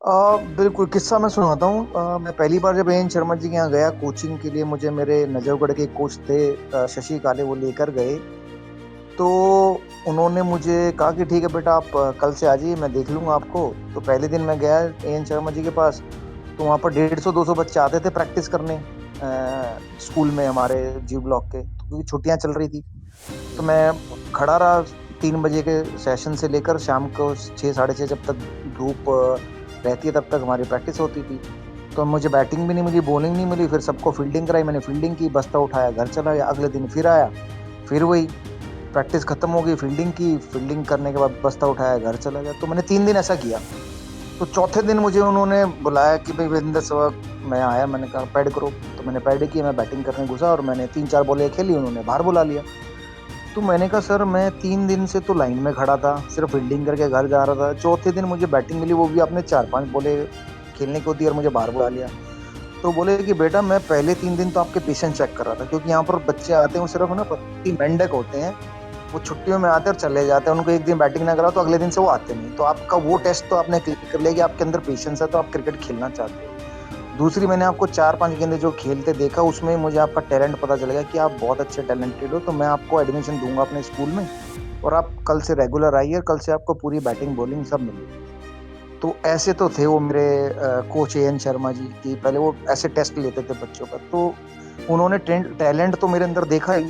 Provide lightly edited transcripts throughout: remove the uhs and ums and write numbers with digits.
बिल्कुल, किस्सा मैं सुनाता हूँ। मैं पहली बार जब एएन शर्मा जी के यहाँ गया कोचिंग के लिए, मुझे मेरे नजफगढ़ के कोच थे शशि काले, वो लेकर गए। तो उन्होंने मुझे कहा कि ठीक है बेटा, आप कल से आ जाइए, मैं देख लूंगा आपको। तो पहले दिन मैं गया एएन शर्मा जी के पास। तो वहाँ पर 150-200 बच्चे आते थे प्रैक्टिस करने स्कूल में, हमारे जी ब्लॉक के, क्योंकि छुट्टियां चल रही थी। तो मैं खड़ा रहा 3 बजे के सेशन से लेकर शाम को 6, 6:30 जब तक धूप रहती है तब तक हमारी प्रैक्टिस होती थी। तो मुझे बैटिंग भी नहीं मिली, बॉलिंग नहीं मिली, फिर सबको फील्डिंग कराई, मैंने फील्डिंग की, बस्ता उठाया, घर चला गया। अगले दिन फिर आया, फिर वही प्रैक्टिस खत्म हो गई, फील्डिंग की, फील्डिंग करने के बाद बस्ता उठाया, घर चला गया। तो मैंने 3 दिन ऐसा किया। तो चौथे दिन मुझे उन्होंने बुलाया कि भाई वीरेंद्र सहवाग। मैं आया, मैंने कहा पैड करो। तो मैंने पैड किया, मैं बैटिंग करने घुसा और मैंने 3-4 बॉलें खेली, उन्होंने बाहर बुला लिया। तो मैंने कहा सर, मैं 3 दिन से तो लाइन में खड़ा था, सिर्फ फील्डिंग करके घर जा रहा था, चौथे दिन मुझे बैटिंग मिली, वो भी आपने 4-5 बॉलें खेलने को दी और मुझे बाहर बुला लिया। तो बोले कि बेटा, मैं पहले 3 दिन तो आपके पेशेंस चेक कर रहा था, क्योंकि यहाँ पर बच्चे आते हैं वो सिर्फ ना पति मेंढक होते हैं। वो छुट्टियों में आते हैं और चले जाते हैं, उनको एक दिन बैटिंग ना करा तो अगले दिन से वो आते नहीं। तो आपका वो टेस्ट तो आपने क्लियर कर लिया कि आपके अंदर पेशेंस है, तो आप क्रिकेट खेलना चाहते हो। दूसरी, मैंने आपको 4-5 गेंदे जो खेलते देखा, उसमें मुझे आपका टैलेंट पता चल गया कि आप बहुत अच्छे टैलेंटेड हो। तो मैं आपको एडमिशन दूंगा अपने स्कूल में, और आप कल से रेगुलर आइए, और कल से आपको पूरी बैटिंग बॉलिंग सब मिलेगी। तो ऐसे तो थे वो मेरे कोच एएन शर्मा जी की। पहले वो ऐसे टेस्ट लेते थे बच्चों का। तो उन्होंने टैलेंट तो मेरे अंदर देखा ही,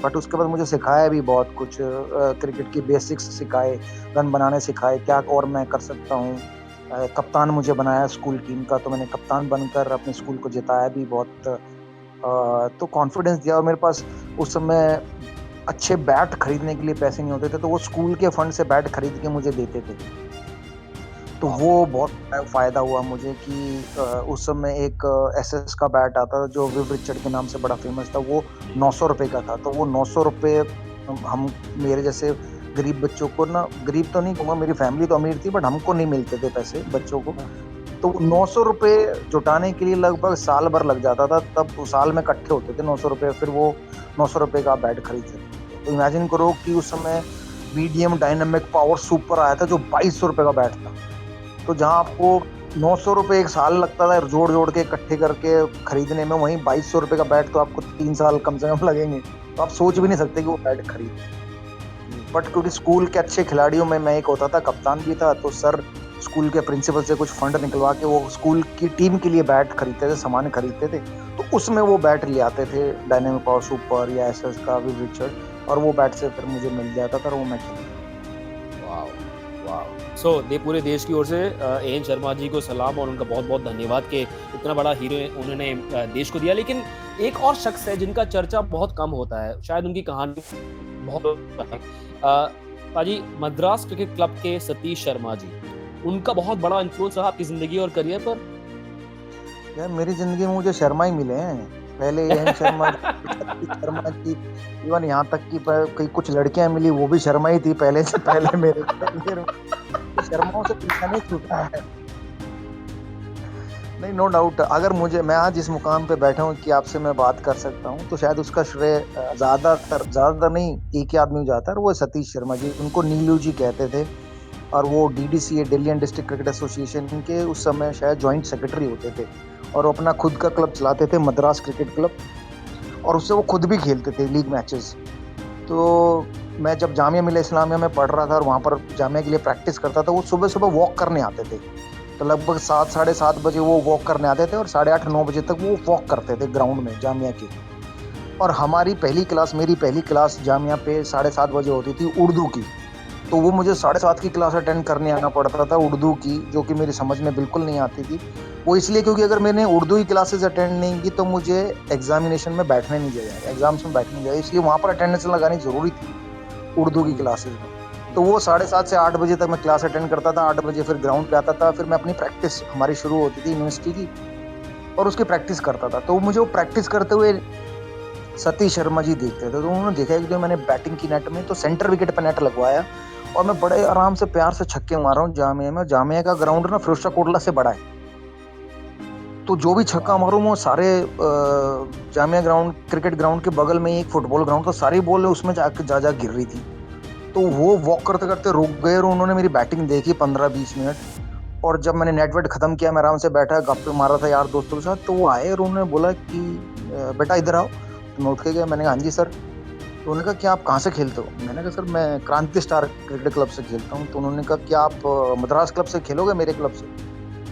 बट उसके बाद मुझे सिखाया भी बहुत कुछ, क्रिकेट की बेसिक्स सिखाए, रन बनाने सिखाए, क्या और मैं कर सकता हूँ। कप्तान मुझे बनाया स्कूल टीम का, तो मैंने कप्तान बनकर अपने स्कूल को जिताया भी बहुत। तो कॉन्फिडेंस दिया। और मेरे पास उस समय अच्छे बैट खरीदने के लिए पैसे नहीं होते थे, तो वो स्कूल के फंड से बैट खरीद के मुझे देते थे। तो वाह। वो बहुत फायदा हुआ मुझे कि उस समय एक एसएस का बैट आता था जो विव रिचर्ड के नाम से बड़ा फेमस था, वो जी। 900 रुपए का था। तो वो 900 रुपए हम मेरे जैसे गरीब बच्चों को ना, गरीब तो नहीं कहूंगा, मेरी फैमिली तो अमीर थी, बट हमको नहीं मिलते थे पैसे बच्चों को। हाँ। तो 900 रुपए जुटाने के लिए लगभग साल भर लग जाता था। तब उस साल में इकट्ठे होते थे 900 रुपए, फिर वो 900 रुपए का बैट खरीद सकते थे। तो इमेजिन करो कि उस समय मीडियम डायनामिक पावर सुपर आया था जो 2200 रुपए का बैट था। तो जहाँ आपको 900 रुपए एक साल लगता था जोड़ जोड़ के इकट्ठे करके खरीदने में, वहीं 2200 रुपए का बैट तो आपको 3 साल कम से कम लगेंगे। तो आप सोच भी नहीं सकते कि वो बैट खरीद। जी। बट क्योंकि स्कूल के अच्छे खिलाड़ियों में मैं एक होता था, कप्तान भी था, तो सर स्कूल के प्रिंसिपल से कुछ फंड निकलवा के वो स्कूल की टीम के लिए बैट खरीदते थे, सामान खरीदते थे। तो उसमें वो बैट ले आते थे, डायनेमिक पावर सुपर या एसएस का विव रिचर्ड, और वो बैट से फिर मुझे मिल जाता था और वो मैं खेलता था। वाह। वाह। सो पूरे देश की ओर से एएन शर्मा जी को सलाम और उनका बहुत बहुत धन्यवाद कि इतना बड़ा हीरो उन्होंने देश को दिया। लेकिन एक और शख्स है जिनका चर्चा बहुत कम होता है, शायद उनकी कहानी बहुत पाजी, मद्रास क्रिकेट क्लब के सतीश शर्मा जी, उनका बहुत बड़ा इन्फ्लुएंस रहा आपकी जिंदगी और करियर पर। यार, मेरी जिंदगी में मुझे शर्मा ही मिले हैं। पहले एएन शर्मा जी, सतीश शर्मा जी, इवन यहाँ तक कि कई कुछ लड़कियां मिली, वो भी शर्मा ही थी पहले से पहले मेरे करियर में। तो शर्माओं से पीछा नहीं छूटा है। नहीं, नो डाउट, अगर मुझे, मैं आज इस मुकाम पे बैठा हूँ कि आपसे मैं बात कर सकता हूँ, तो शायद उसका श्रेय ज्यादातर नहीं, एक ही आदमी जाता है, और वो है सतीश शर्मा जी। उनको नीलू जी कहते थे। और वो DDCA, Delhi district cricket association के उस समय शायद जॉइंट सेक्रेटरी होते थे। और वो अपना खुद का क्लब चलाते थे, मद्रास क्रिकेट क्लब। और उससे वो खुद भी खेलते थे लीग मैचेस। तो मैं जब जामिया मिल्लिया इस्लामिया में पढ़ रहा था और वहाँ पर जामिया के लिए प्रैक्टिस करता था, वो सुबह सुबह वॉक करने आते थे। तो लगभग 7, 7:30 बजे वो वॉक करने आते थे, और 8:30, 9 बजे तक वो वॉक करते थे ग्राउंड में जामिया के। और हमारी पहली क्लास, मेरी पहली क्लास जामिया पे 7:30 बजे होती थी उर्दू की। तो वो मुझे 7:30 की क्लास अटेंड करने आना पड़ता था उर्दू की, जो कि मेरी समझ में बिल्कुल नहीं आती थी। वो इसलिए क्योंकि अगर मैंने उर्दू की क्लासेस अटेंड नहीं की तो मुझे एग्जामिनेशन में बैठने नहीं दिया जाएगा, एग्जाम्स में बैठने नहीं दिया, इसलिए वहां पर अटेंडेंस लगानी जरूरी थी उर्दू की क्लासेस में। तो वो 7:30 से 8 बजे तक मैं क्लास अटेंड करता था, 8 बजे फिर ग्राउंड पे आता था, फिर मैं अपनी प्रैक्टिस, हमारी शुरू होती थी यूनिवर्सिटी की, और उसकी प्रैक्टिस करता था। तो मुझे वो प्रैक्टिस करते हुए सतीश शर्मा जी देखते थे। तो उन्होंने देखा कि जो मैंने बैटिंग की नेट में, तो सेंटर विकेट पे नेट लगवाया, और मैं बड़े आराम से प्यार से छक्के मार रहा हूँ जामिया में। जामिया का ग्राउंड ना फिरोजशाह कोटला से बड़ा है। तो जो भी छक्का वाह। मारूं वो सारे जामिया ग्राउंड, क्रिकेट ग्राउंड के बगल में ही एक फुटबॉल ग्राउंड, तो सारी बॉल उसमें जा गिर रही थी। तो वो वॉक करते करते रुक गए और उन्होंने मेरी बैटिंग देखी 15-20 मिनट। और जब मैंने नेट वेट खत्म किया, मैं आराम से बैठा गप्पे मारा था यार दोस्तों के साथ, तो वो आए और उन्होंने बोला कि बेटा इधर आओ। तो मैं उठ के गया, मैंने कहा हाँ जी सर। तो उन्होंने कहा कि आप कहाँ से खेलते हो? मैंने कहा सर मैं क्रांति स्टार क्रिकेट क्लब से खेलता हूँ। तो उन्होंने कहा कि आप मद्रास क्लब से खेलोगे मेरे क्लब से?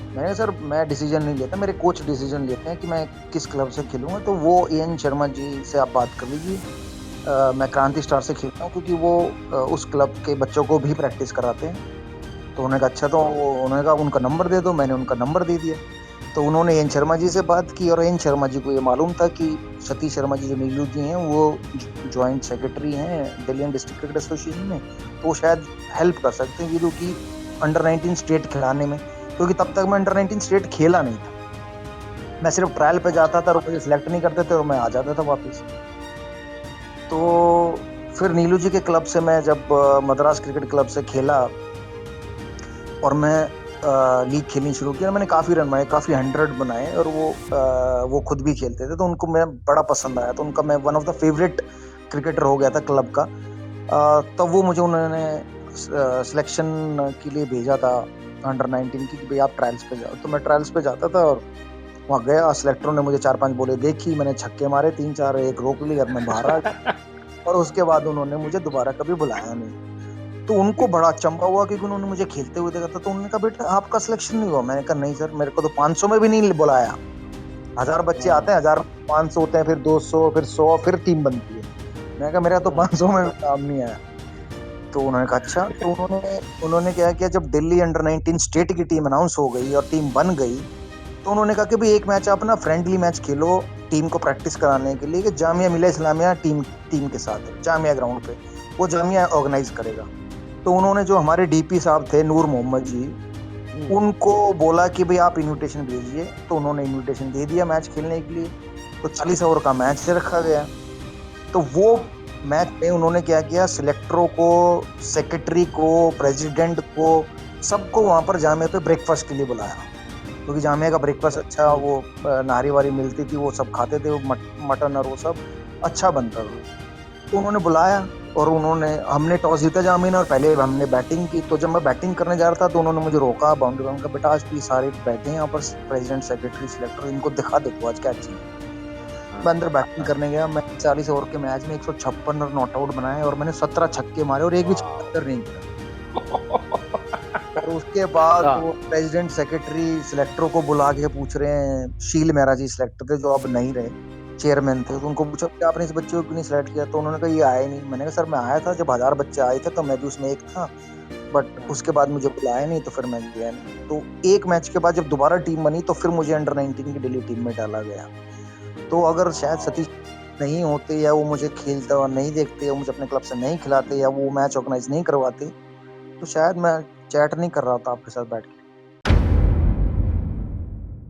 मैंने कहा सर मैं डिसीजन नहीं लेता, मेरे कोच डिसीजन लेते हैं कि मैं किस क्लब से खेलूंगा। तो वो एएन शर्मा जी से आप बात कर लीजिए, मैं क्रांति स्टार से खेलता हूँ, क्योंकि वो उस क्लब के बच्चों को भी प्रैक्टिस कराते हैं। तो उन्होंने कहा अच्छा, तो उन्होंने कहा उनका नंबर दे दो। मैंने उनका नंबर दे दिया। तो उन्होंने एन शर्मा जी से बात की, और एन शर्मा जी को ये मालूम था कि सतीश शर्मा जी जो नीलू जी हैं वो ज्वाइंट सेक्रेटरी हैं दिल्ली डिस्ट्रिक्ट क्रिकेट एसोसिएशन में, तो वो शायद हेल्प कर सकते हैं वीरू की अंडर 19 स्टेट खिलाने में, क्योंकि तब तक मैं अंडर 19 स्टेट खेला नहीं था। मैं सिर्फ ट्रायल पे जाता था और मुझे सिलेक्ट नहीं करते थे और मैं आ जाता था वापस। तो फिर नीलू जी के क्लब से मैं जब मद्रास क्रिकेट क्लब से खेला और मैं लीग खेलनी शुरू की, मैंने काफ़ी रन बनाए, काफ़ी 100 बनाए, और वो खुद भी खेलते थे, तो उनको मैं बड़ा पसंद आया। तो उनका मैं one of the favourite cricketer हो गया था क्लब का। तब वो मुझे उन्होंने सिलेक्शन के लिए भेजा था अंडर 19 की, कि भाई आप ट्रायल्स पे जाओ। तो मैं ट्रायल्स पे जाता था और वहाँ गया, सिलेक्टरों ने मुझे 4-5 बॉलें देखी, मैंने छक्के मारे 3-4, एक रोक ली और मैं बाहर आ गया। और उसके बाद उन्होंने मुझे दोबारा कभी बुलाया नहीं। तो उनको बड़ा अचंभा हुआ, क्योंकि उन्होंने मुझे खेलते हुए देखा था। तो उन्होंने कहा बेटा आपका सिलेक्शन नहीं हुआ? मैंने कहा नहीं सर, मेरे को तो 500 में भी नहीं बुलाया। 1000 बच्चे आते हैं, 1000 500 होते हैं, फिर 200, फिर 100, फिर टीम बनती है। मैंने कहा मेरा तो 500 में काम नहीं आया। तो उन्होंने कहा अच्छा। तो उन्होंने क्या किया, जब दिल्ली अंडर 19 स्टेट की टीम अनाउंस हो गई और टीम बन गई, तो उन्होंने कहा कि भाई एक मैच आप ना फ्रेंडली मैच खेलो टीम को प्रैक्टिस कराने के लिए, कि जामिया मिलिया इस्लामिया टीम के साथ जामिया ग्राउंड पे, वो जामिया ऑर्गेनाइज करेगा। तो उन्होंने जो हमारे डीपी साहब थे नूर मोहम्मद जी, उनको बोला कि भाई आप इनविटेशन भेजिए। तो उन्होंने इनविटेशन दे दिया मैच खेलने के लिए। तो 40 ओवर का मैच रखा गया। तो वो मैच में उन्होंने क्या किया, सिलेक्टरों को, सेक्रेटरी को, प्रेसिडेंट को, सबको वहां पर जामिया पे ब्रेकफास्ट के लिए बुलाया, क्योंकि जामिया का ब्रेकफास्ट अच्छा, वो नारी वारी मिलती थी, वो सब खाते थे, वो मटन और वो सब अच्छा बनता था। तो उन्होंने बुलाया और हमने टॉस जीता जामिया ने, और पहले हमने बैटिंग की। तो जब मैं बैटिंग करने जा रहा था तो उन्होंने मुझे रोका बाउंड्री में, बेटा आज तो ये सारे बैठे हैं यहाँ पर, प्रेसिडेंट, सेक्रेटरी, सिलेक्टर, इनको दिखा देखो आज क्या चीज। मैं अंदर बैटिंग करने गया। मैं 40 ओवर के मैच में 156 और नॉट आउट बनाए, और मैंने 17 छक्के मारे और एक भी छक्का नहीं किया। और उसके बाद वो प्रेसिडेंट, सेक्रेटरी, सिलेक्टरों को बुला के पूछ रहे हैं, शील मेहरा जी सिलेक्टर थे जो अब नहीं रहे, चेयरमैन थे, तो उनको पूछा कि आपने इस बच्चे को क्यों नहीं सिलेक्ट किया? तो उन्होंने कहा ये आया नहीं। मैंने कहा सर मैं आया था, जब 1000 बच्चे आए थे तो मैं भी उसमें एक था, बट उसके बाद मुझे बुलाया नहीं, तो फिर मैं गया नहीं। तो एक मैच के बाद जब दोबारा टीम बनी तो फिर मुझे अंडर 19 की दिल्ली टीम में डाला गया। तो अगर शायद सतीश नहीं होते, या वो मुझे खेलते और नहीं देखते, या मुझे अपने क्लब से नहीं खिलाते, या वो मैच ऑर्गेनाइज नहीं करवाते, तो शायद मैं चैट नहीं कर रहा था आपके साथ बैठ के।